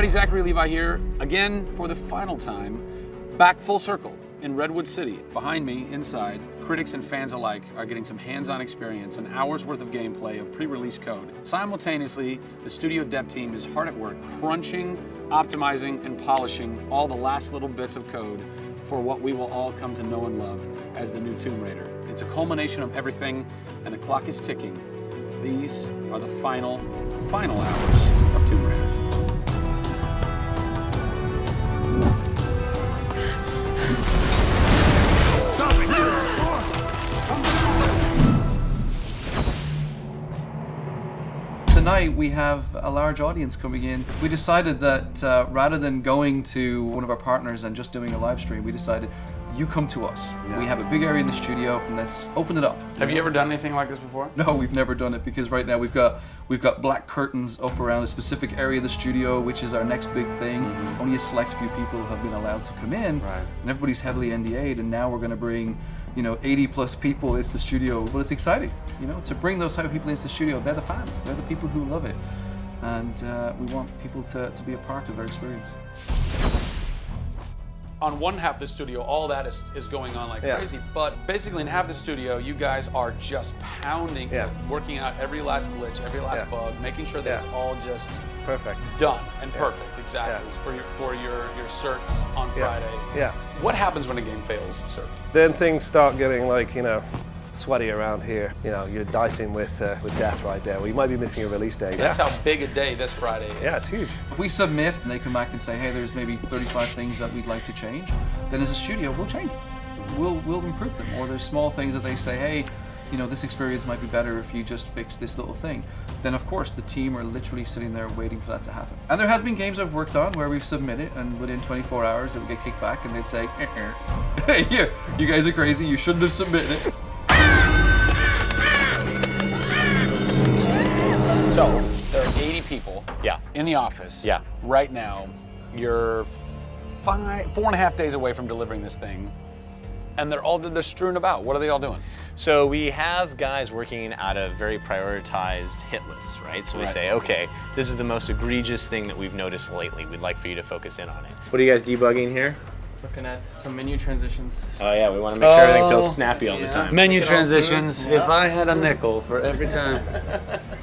everybody, Zachary Levi here, again for the final time, back full circle in Redwood City. Behind me, inside, critics and fans alike are getting some hands-on experience, an hour's worth of gameplay of pre-release code. Simultaneously, the studio dev team is hard at work crunching, optimizing, and polishing all the last little bits of code for what we will all come to know and love as the new Tomb Raider. It's a culmination of everything, and the clock is ticking. These are the final hours of Tomb Raider. Tonight we have a large audience coming in. We decided that rather than going to one of our partners and just doing a live stream, we decided you come to us. Yeah. We have a big area in the studio, and let's open it up. Have you ever done anything like this before? No, we've never done it, because right now we've got black curtains up around a specific area of the studio, which is our next big thing. Mm-hmm. Only a select few people have been allowed to come in, right. And everybody's heavily NDA'd, and now we're going to bring 80 plus people into the studio. Well, it's exciting, to bring those type of people into the studio. They're the fans, they're the people who love it, and we want people to be a part of their experience. On one half of the studio, all that is going on like crazy, but basically in half the studio, you guys are just pounding, working out every last glitch, every last bug, making sure that it's all just perfect, done and perfect, exactly, for your certs on Friday. Yeah. What happens when a game fails, sir? Then things start getting sweaty around here. You're dicing with death right there. We might be missing a release date. That's how big a day this Friday is. Yeah, it's huge. If we submit and they come back and say, hey, there's maybe 35 things that we'd like to change, then as a studio, we'll change them. We'll improve them. Or there's small things that they say, hey, this experience might be better if you just fix this little thing. Then of course the team are literally sitting there waiting for that to happen. And there has been games I've worked on where we've submitted and within 24 hours it would get kicked back and they'd say, hey, you guys are crazy, you shouldn't have submitted it. So, there are 80 people in the office right now. You're 4.5 days away from delivering this thing, and they're strewn about. What are they all doing? So we have guys working out of very prioritized hit lists, right? So we say, okay, this is the most egregious thing that we've noticed lately. We'd like for you to focus in on it. What are you guys debugging here? Looking at some menu transitions. Oh yeah, we want to make sure everything feels snappy all the time. Menu transitions, if I had a nickel for every time.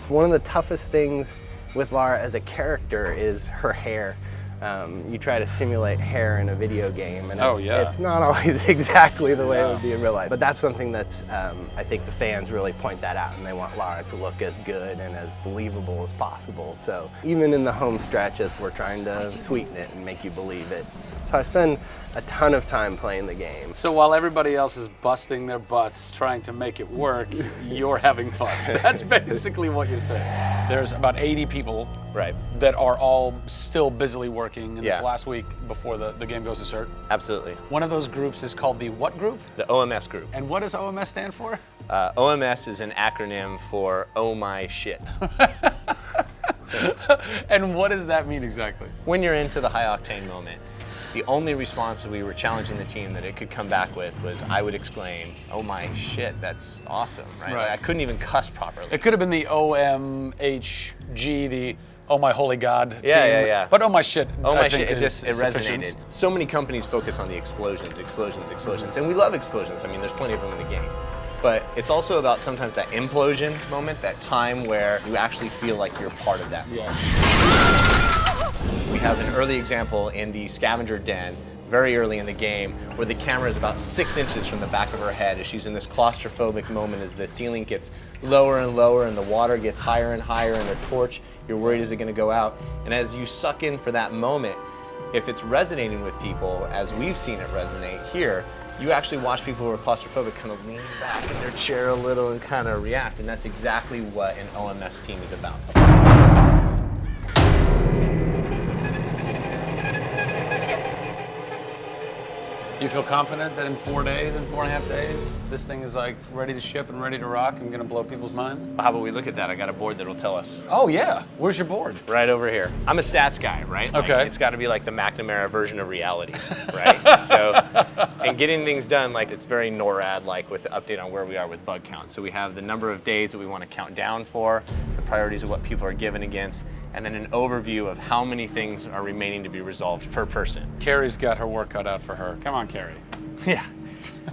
One of the toughest things with Lara as a character is her hair. You try to simulate hair in a video game, and it's not always exactly the way it would be in real life. But that's something that's, I think the fans really point that out, and they want Lara to look as good and as believable as possible. So even in the home stretches, we're trying to sweeten it and make you believe it. So I spend a ton of time playing the game. So while everybody else is busting their butts trying to make it work, you're having fun. That's basically what you're saying. There's about 80 people that are all still busily working in this last week before the game goes to cert. Absolutely. One of those groups is called the what group? The OMS group. And what does OMS stand for? OMS is an acronym for Oh My Shit. And what does that mean exactly? When you're into the high octane moment, the only response that we were challenging the team that it could come back with was, I would exclaim, oh my shit, that's awesome, right? Like, I couldn't even cuss properly. It could have been the OMHG, the oh my holy God team. Yeah. But oh my shit, oh I my think shit, it resonated. resonated. So many companies focus on the explosions, and we love explosions. I mean, there's plenty of them in the game. But it's also about sometimes that implosion moment, that time where you actually feel like you're part of that. We have an early example in the scavenger den, very early in the game, where the camera is about 6 inches from the back of her head as she's in this claustrophobic moment as the ceiling gets lower and lower and the water gets higher and higher and her torch, you're worried, is it going to go out? And as you suck in for that moment, if it's resonating with people, as we've seen it resonate here, you actually watch people who are claustrophobic kind of lean back in their chair a little and kind of react, and that's exactly what an OMS team is about. You feel confident that in 4 days, in 4.5 days, this thing is like ready to ship and ready to rock and gonna blow people's minds? How about we look at that? I got a board that'll tell us. Oh yeah, where's your board? Right over here. I'm a stats guy, right? Okay. Like, it's gotta be like the McNamara version of reality, right? So, and getting things done, like it's very NORAD-like with the update on where we are with bug count. So we have the number of days that we wanna count down for, the priorities of what people are given against, and then an overview of how many things are remaining to be resolved per person. Carrie's got her work cut out for her. Come on, Carrie. Yeah.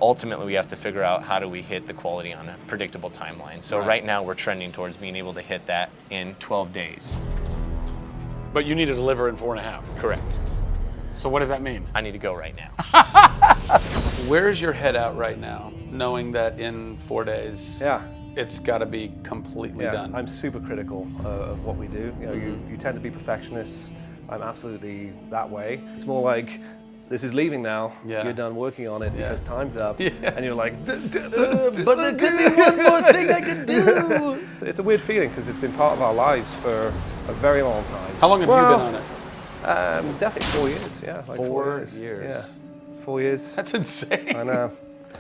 Ultimately, we have to figure out how do we hit the quality on a predictable timeline. So right now we're trending towards being able to hit that in 12 days. But you need to deliver in 4.5. Correct. So what does that mean? I need to go right now. Where's your head at right now, knowing that in 4 days, Yeah. it's got to be completely done? I'm super critical of what we do. You know, you tend to be perfectionists. I'm absolutely that way. It's more like, this is leaving now. Yeah. You're done working on it because time's up. And you're like, But there could be one more thing I could do. It's a weird feeling because it's been part of our lives for a very long time. How long have you been on it? Definitely 4 years, yeah. Like 4 years. years. Yeah, 4 years. That's insane. I know.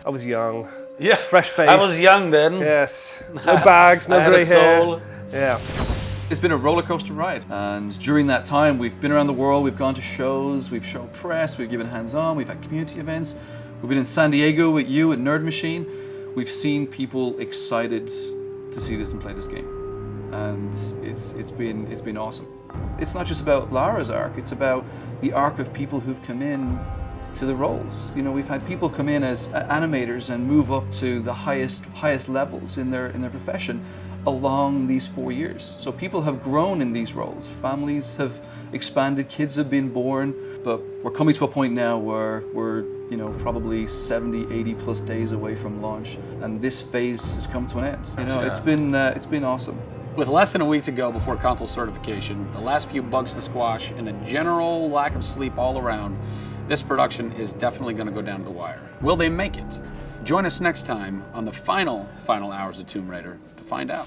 I was young, Yeah. fresh face. I was young then. Yes. No bags, no I had grey a hair. soul. Yeah. It's been a roller coaster ride, and during that time we've been around the world, we've gone to shows, we've shown press, we've given hands-on, we've had community events, we've been in San Diego with you at Nerd Machine. We've seen people excited to see this and play this game, and it's been awesome. It's not just about Lara's arc, it's about the arc of people who've come in to the roles. You know, we've had people come in as animators and move up to the highest levels in their profession along these 4 years. So people have grown in these roles, families have expanded, kids have been born, but we're coming to a point now where we're, you know, probably 70, 80 plus days away from launch, and this phase has come to an end. You know, it's been awesome. With less than a week to go before console certification, the last few bugs to squash, and a general lack of sleep all around, this production is definitely going to go down to the wire. Will they make it? Join us next time on the final hours of Tomb Raider to find out.